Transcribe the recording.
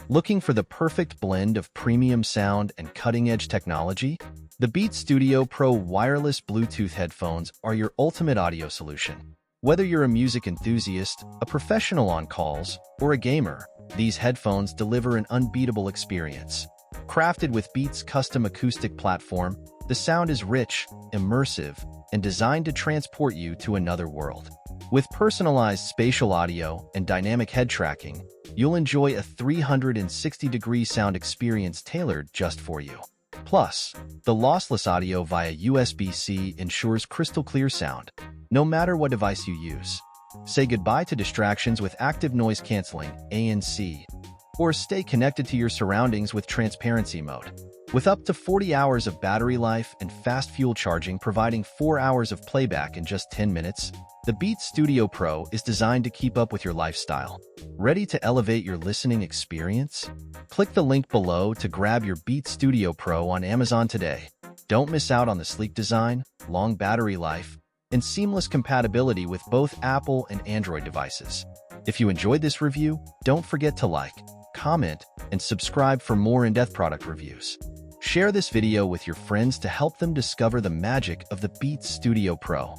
Looking for the perfect blend of premium sound and cutting-edge technology? The Beats Studio Pro wireless Bluetooth headphones are your ultimate audio solution. Whether you're a music enthusiast, a professional on calls, or a gamer, these headphones deliver an unbeatable experience. Crafted with Beats' custom acoustic platform, the sound is rich, immersive, and designed to transport you to another world. With personalized spatial audio and dynamic head tracking, you'll enjoy a 360-degree sound experience tailored just for you. Plus, the lossless audio via USB-C ensures crystal-clear sound, no matter what device you use. Say goodbye to distractions with active noise canceling (ANC), or stay connected to your surroundings with transparency mode. With up to 40 hours of battery life and fast fuel charging providing 4 hours of playback in just 10 minutes, the Beats Studio Pro is designed to keep up with your lifestyle. Ready to elevate your listening experience? Click the link below to grab your Beats Studio Pro on Amazon today. Don't miss out on the sleek design, long battery life, and seamless compatibility with both Apple and Android devices. If you enjoyed this review, don't forget to like, comment, and subscribe for more in-depth product reviews. Share this video with your friends to help them discover the magic of the Beats Studio Pro.